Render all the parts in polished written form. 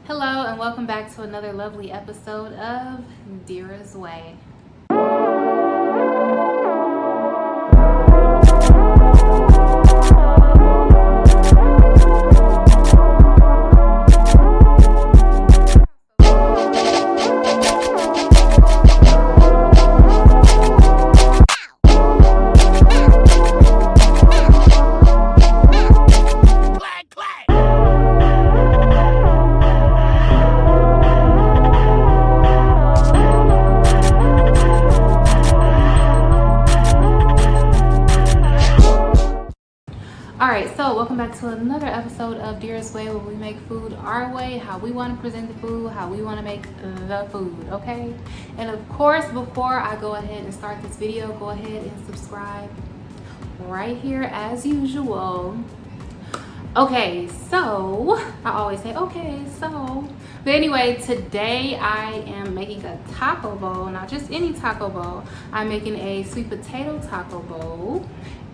Hello and welcome back to another lovely episode of Deera's Way. Alright, so welcome back to another episode of Deera's Way, where we make food our way, how we want to present the food, how we want to make the food, okay? And of course, before I go ahead and start this video, go ahead and subscribe right here as usual. Okay, so I always say okay, so but anyway, today I am making a taco bowl, not just any taco bowl. I'm making a sweet potato taco bowl.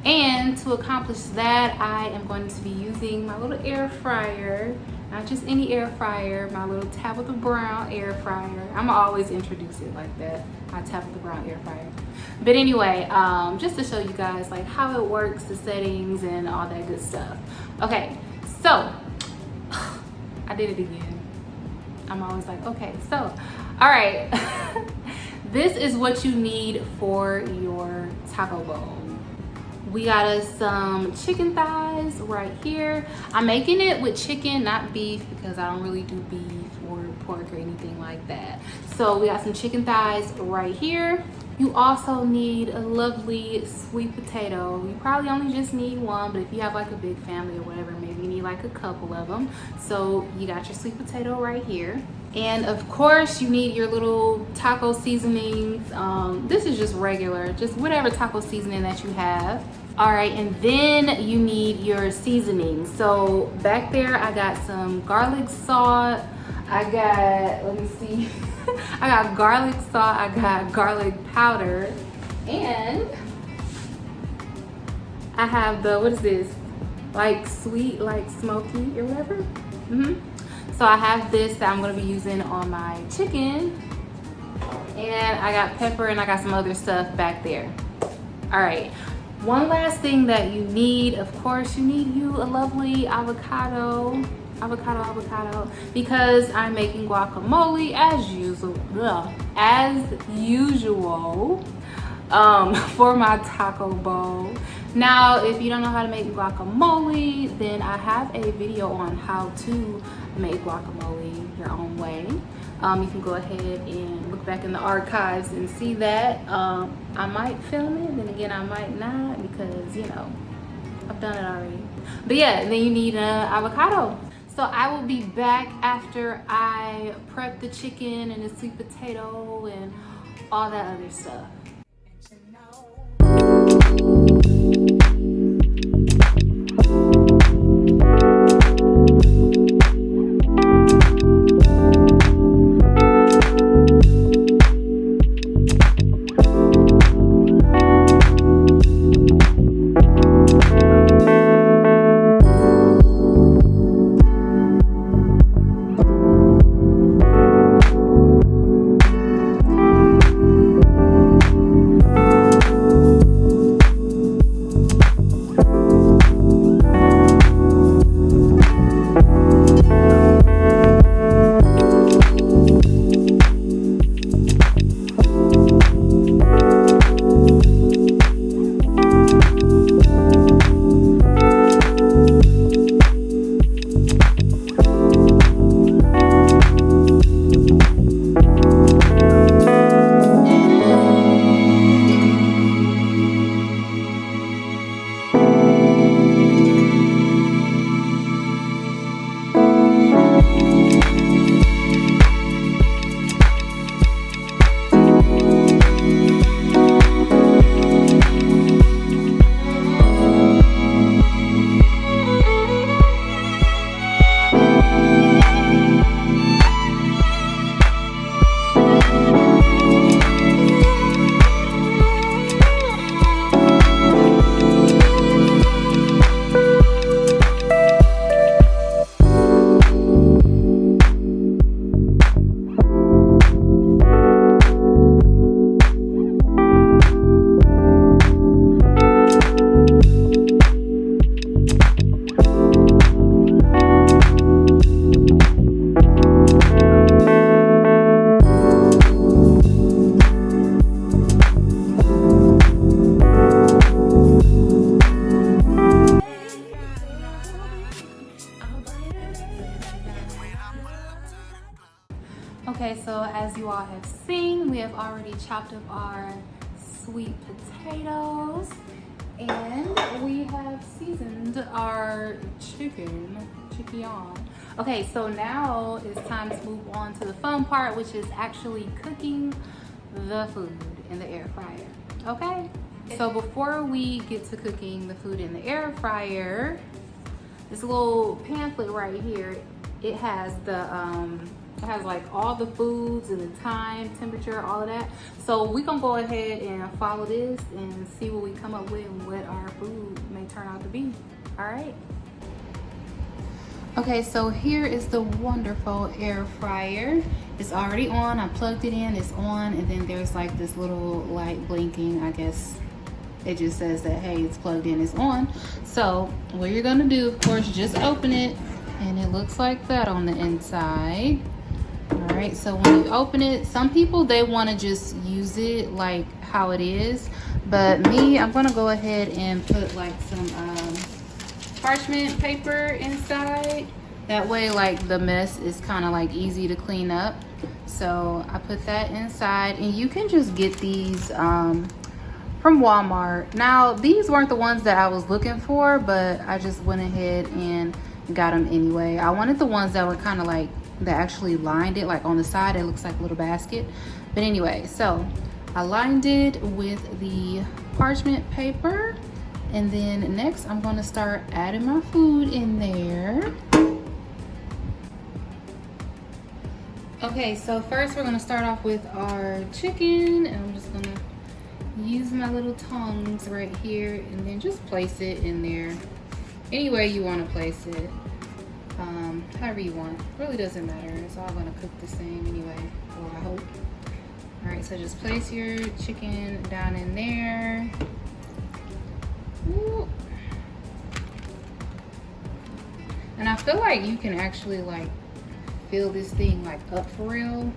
And to accomplish that, I am going to be using my little air fryer, not just any air fryer, my little Tabitha Brown air fryer. I'm gonna always introduce it like that, my Tabitha Brown air fryer. But anyway, just to show you guys like how it works, the settings and all that good stuff. Okay, so I did it again. I'm always like, okay, so, all right. This is what you need for your taco bowl. We got us some chicken thighs right here. I'm making it with chicken, not beef, because I don't really do beef or pork or anything like that. So we got some chicken thighs right here. You also need a lovely sweet potato. You probably only just need one, but if you have like a big family or whatever, maybe you need like a couple of them. So you got your sweet potato right here. And of course you need your little taco seasonings. This is just regular, just whatever taco seasoning that you have. All right, and then you need your seasoning. So back there I got some garlic salt. I got, let me see, I got garlic salt, I got garlic powder, and I have the, what is this, like sweet, like smoky or whatever. So I have this that I'm gonna be using on my chicken, and I got pepper and I got some other stuff back there. All right, one last thing that you need, of course, you need a lovely avocado, because I'm making guacamole as usual, for my taco bowl. Now, if you don't know how to make guacamole, then I have a video on how to make guacamole your own way. You can go ahead and look back in the archives and see that. I might film it, then again I might not, because you know, I've done it already. But yeah, and then you need an avocado. So I will be back after I prep the chicken and the sweet potato and all that other stuff. Okay, so as you all have seen, we have already chopped up our sweet potatoes and we have seasoned our chicken. Okay, so now it's time to move on to the fun part, which is actually cooking the food in the air fryer. Okay, so before we get to cooking the food in the air fryer, this little pamphlet right here, it has the it has like all the foods and the time, temperature, all of that. So we gonna go ahead and follow this and see what we come up with and what our food may turn out to be. All right. Okay, so here is the wonderful air fryer. It's already on. I plugged it in. It's on, and then there's like this little light blinking. I guess it just says that, hey, it's plugged in, it's on. So what you're gonna do, of course, just open it, and it looks like that on the inside. All right, so when you open it, some people, they want to just use it like how it is, but me, I'm gonna go ahead and put like some parchment paper inside. That way, like, the mess is kind of like easy to clean up. So I put that inside, and you can just get these from Walmart. Now, these weren't the ones that I was looking for, but I just went ahead and got them anyway. I wanted the ones that were kind of like, that actually lined it, like on the side, it looks like a little basket. But anyway, so I lined it with the parchment paper. And then next, I'm gonna start adding my food in there. Okay, so first we're gonna start off with our chicken, and I'm just gonna use my little tongs right here and then just place it in there. Any way you wanna place it, however you want. Really doesn't matter, it's all gonna cook the same anyway, or I hope. All right, so just place your chicken down in there. Ooh. And I feel like you can actually like fill this thing like up for real.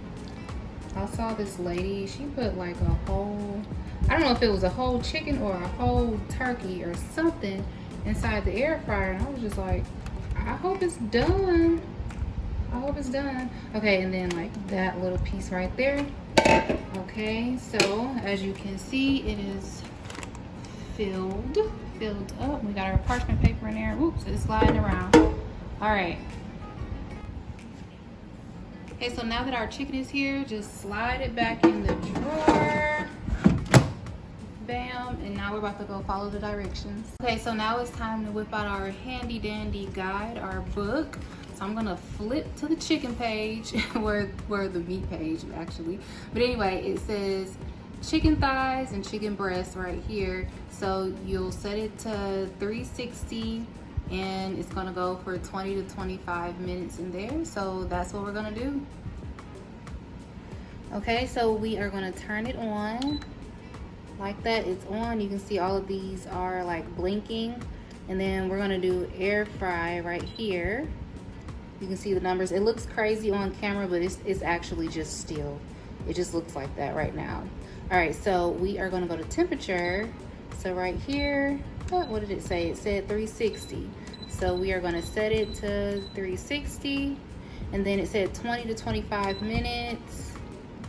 I saw this lady, she put like a whole, I don't know if it was a whole chicken or a whole turkey or something inside the air fryer, and I was just like, I hope it's done. I hope it's done. Okay, and then like that little piece right there. Okay, so as you can see, it is filled up. We got our parchment paper in there. Whoops, it's sliding around. All right. Okay, so now that our chicken is here, just slide it back in the drawer. Bam, and now we're about to go follow the directions. Okay, so now it's time to whip out our handy dandy guide, our book. So I'm gonna flip to the chicken page, where the meat page actually. But anyway, it says chicken thighs and chicken breasts right here. So you'll set it to 360 and it's gonna go for 20 to 25 minutes in there. So that's what we're gonna do. Okay, so we are gonna turn it on like that. It's on. You can see all of these are like blinking, and then we're gonna do air fry right here. You can see the numbers. It looks crazy on camera, but it's actually just still. It just looks like that right now. All right, so we are gonna go to temperature. So right here, what did it say? It said 360. So we are gonna set it to 360, and then it said 20 to 25 minutes.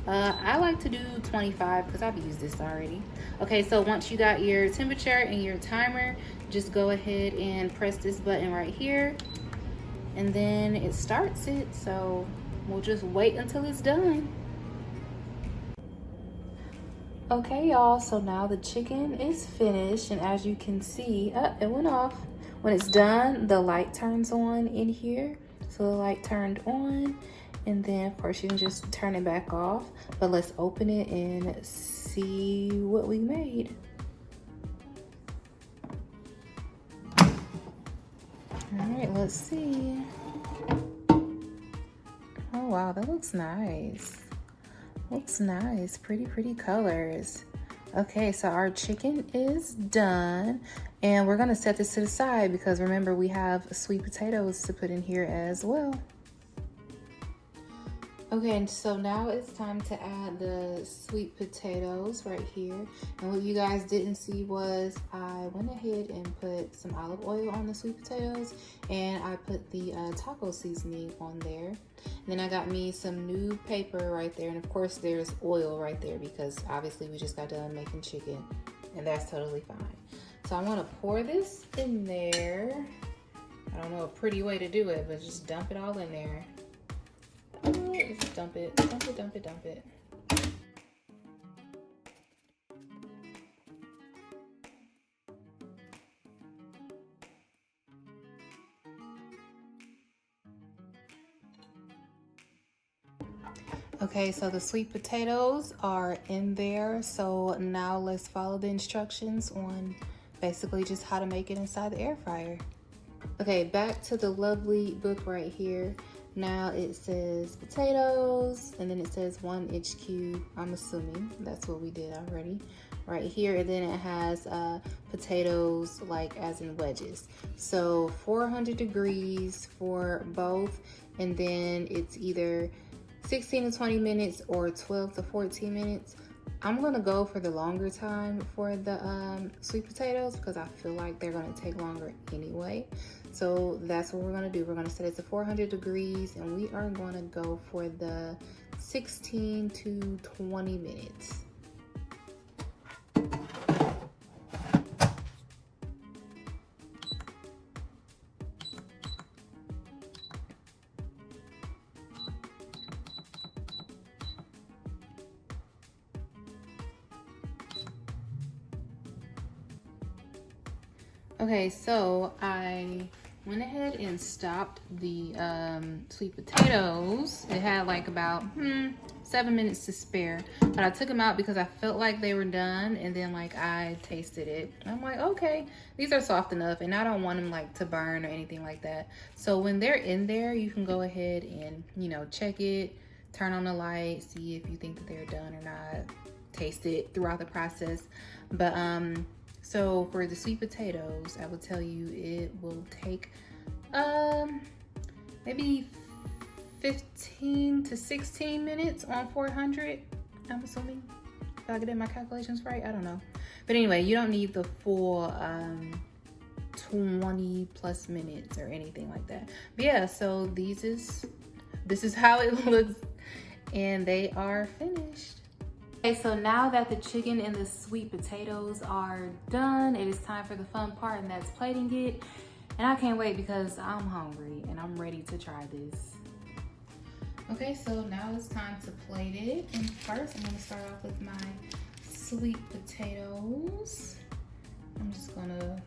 I like to do 25 because I've used this already. Okay, so once you got your temperature and your timer, just go ahead and press this button right here, and then it starts it. So we'll just wait until it's done. Okay, y'all, so now the chicken is finished, and as you can see, it went off. When it's done, the light turns on in here. So the light turned on, and then of course you can just turn it back off. But let's open it and see what we made. All right, let's see. Oh wow, that looks nice. Looks nice, pretty colors. Okay, so our chicken is done, and we're gonna set this to the side because remember we have sweet potatoes to put in here as well. Okay, and so now it's time to add the sweet potatoes right here. And what you guys didn't see was I went ahead and put some olive oil on the sweet potatoes, and I put the taco seasoning on there. Then I got me some new paper right there. And of course there's oil right there because obviously we just got done making chicken and that's totally fine. So I'm gonna pour this in there. I don't know a pretty way to do it, but just dump it all in there. Just dump it, dump it, dump it, dump it. Okay, so the sweet potatoes are in there. So now let's follow the instructions on basically just how to make it inside the air fryer. Okay, back to the lovely book right here. Now it says potatoes, and then it says 1 inch cube. I'm assuming that's what we did already. Right here, and then it has potatoes like as in wedges. So 400 degrees for both, and then it's either 16 to 20 minutes or 12 to 14 minutes. I'm gonna go for the longer time for the sweet potatoes because I feel like they're gonna take longer anyway. So that's what we're gonna do. We're gonna set it to 400 degrees and we are gonna go for the 16 to 20 minutes. Okay, so I went ahead and stopped the sweet potatoes. It had like about 7 minutes to spare, but I took them out because I felt like they were done, and then like I tasted it. I'm like, okay, these are soft enough, and I don't want them like to burn or anything like that. So when they're in there, you can go ahead and, you know, check it, turn on the light, see if you think that they're done or not, taste it throughout the process. But so for the sweet potatoes, I would tell you it will take maybe 15 to 16 minutes on 400, I'm assuming. If I get my calculations right, I don't know. But anyway, you don't need the full 20 plus minutes or anything like that. But yeah, so this is how it looks, and they are finished. Okay, so now that the chicken and the sweet potatoes are done, it is time for the fun part, and that's plating it. And I can't wait because I'm hungry and I'm ready to try this. Okay, so now it's time to plate it. And first, I'm gonna start off with my sweet potatoes. I'm just gonna,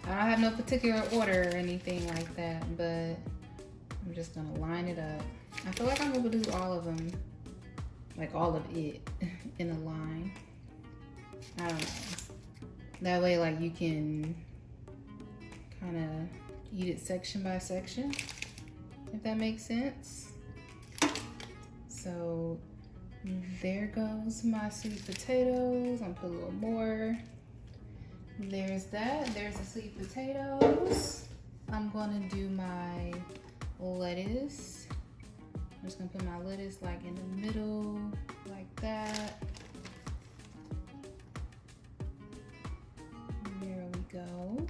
I don't have no particular order or anything like that, but I'm just gonna line it up. I feel like I'm gonna do all of them, like all of it in a line. I don't know. That way, like, you can kind of eat it section by section, if that makes sense. So there goes my sweet potatoes. I'm gonna put a little more. There's that. There's the sweet potatoes. I'm gonna do my lettuce. I'm just gonna put my lettuce like in the middle, like that. And there we go.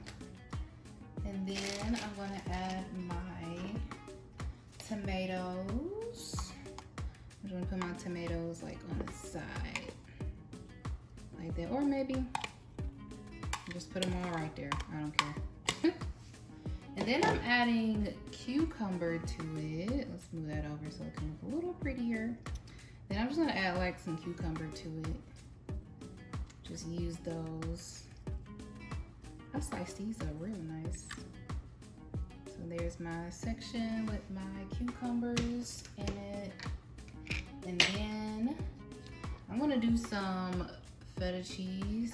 And then I'm gonna add my tomatoes. I'm just gonna put my tomatoes like on the side, like that. Or maybe just put them all right there, I don't care. And then I'm adding cucumber to it. Let's move that over so it can look a little prettier. Then I'm just gonna add like some cucumber to it. Just use those. I sliced these up real nice. So there's my section with my cucumbers in it. And then I'm gonna do some feta cheese.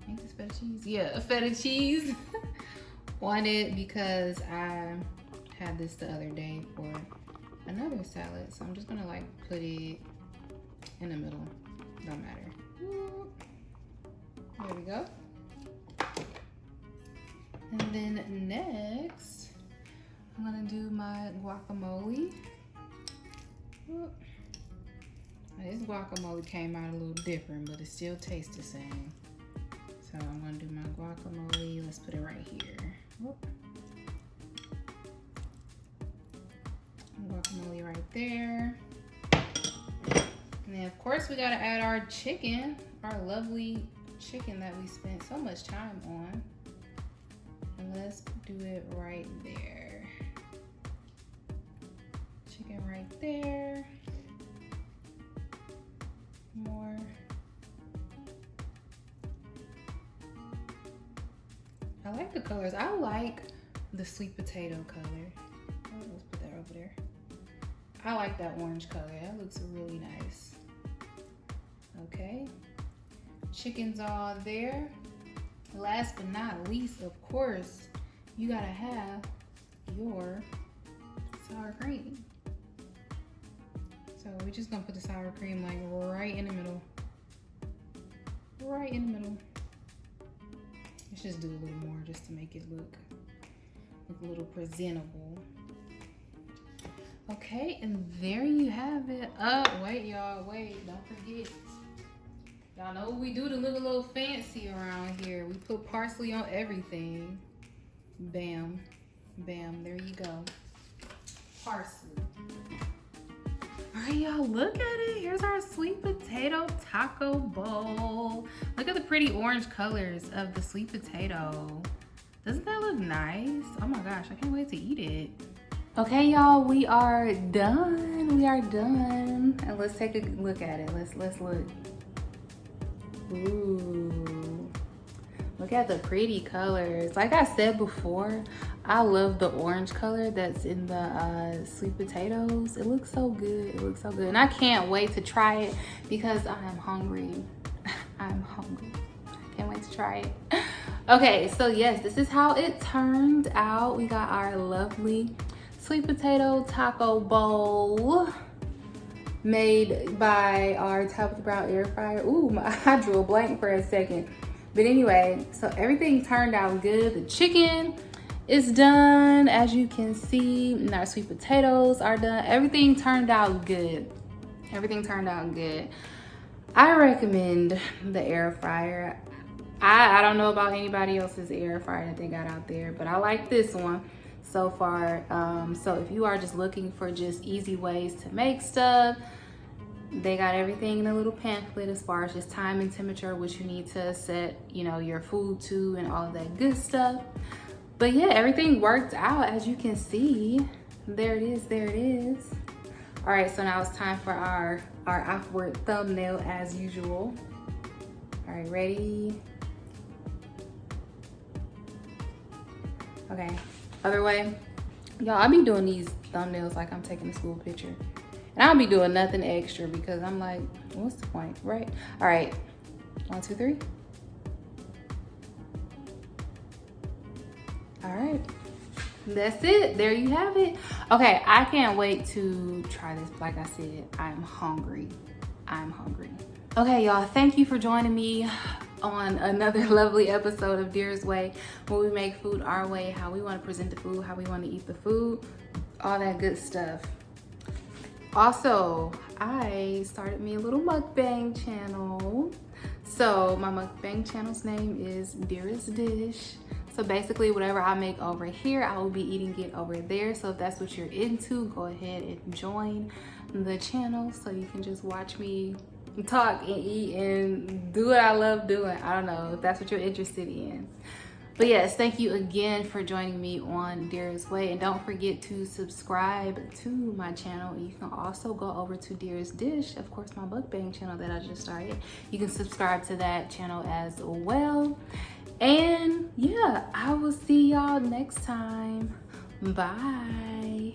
Ain't this feta cheese? Yeah, feta cheese on it because I had this the other day for another salad. So I'm just gonna like put it in the middle. Don't matter. There we go. And then next, I'm gonna do my guacamole. This guacamole came out a little different, but it still tastes the same. So I'm gonna do my guacamole. Let's put it right here. Guacamole right there. And then of course we gotta add our chicken, our lovely chicken that we spent so much time on. And let's do it right there. Chicken right there. More. I like the colors. I like the sweet potato color. Oh, let's put that over there. I like that orange color. That looks really nice. Okay. Chicken's all there. Last but not least, of course, you gotta have your sour cream. So we're just gonna put the sour cream like right in the middle. Right in the middle. Let's just do a little more just to make it look a little presentable. Okay, and there you have it. Wait, y'all, wait, don't forget. Y'all know what we do to look a little fancy around here. We put parsley on everything. Bam, bam, there you go. Parsley. All right, y'all, look at it. Here's our sweet potato taco bowl. Look at the pretty orange colors of the sweet potato. Doesn't that look nice? Oh my gosh, I can't wait to eat it. Okay, y'all, we are done. We are done. And let's take a look at it. Let's look. Ooh, look at the pretty colors. Like I said before, I love the orange color that's in the sweet potatoes. It looks so good. It looks so good. And I can't wait to try it because I am hungry. I'm hungry. I can't wait to try it. Okay, so yes, this is how it turned out. We got our lovely sweet potato taco bowl made by our Tabitha Brown air fryer. Ooh, I drew a blank for a second. But anyway, so everything turned out good. The chicken is done, as you can see, and our sweet potatoes are done. Everything turned out good. Everything turned out good. I recommend the air fryer. I don't know about anybody else's air fryer that they got out there, but I like this one so far. So if you are just looking for just easy ways to make stuff, they got everything in a little pamphlet as far as just time and temperature, which you need to set, you know, your food to and all of that good stuff. But yeah, everything worked out, as you can see. There it is, there it is. All right, so now it's time for our awkward thumbnail as usual. All right, ready? Okay, other way. Y'all, I be doing these thumbnails like I'm taking a school picture. And I don't be doing nothing extra because I'm like, what's the point, right? All right, 1, 2, 3. All right, that's it. There you have it. Okay, I can't wait to try this. Like I said, I'm hungry. I'm hungry. Okay, y'all, thank you for joining me on another lovely episode of Deera's Way, where we make food our way, how we want to present the food, how we want to eat the food, all that good stuff. Also, I started me a little mukbang channel. So my mukbang channel's name is Deera's Dish. So basically whatever I make over here, I will be eating it over there. So if that's what you're into, go ahead and join the channel so you can just watch me talk and eat and do what I love doing. I don't know if that's what you're interested in. But yes, thank you again for joining me on Deera's Way. And don't forget to subscribe to my channel. You can also go over to Deera's Dish, of course, my mukbang channel that I just started. You can subscribe to that channel as well. And yeah, I will see y'all next time. Bye.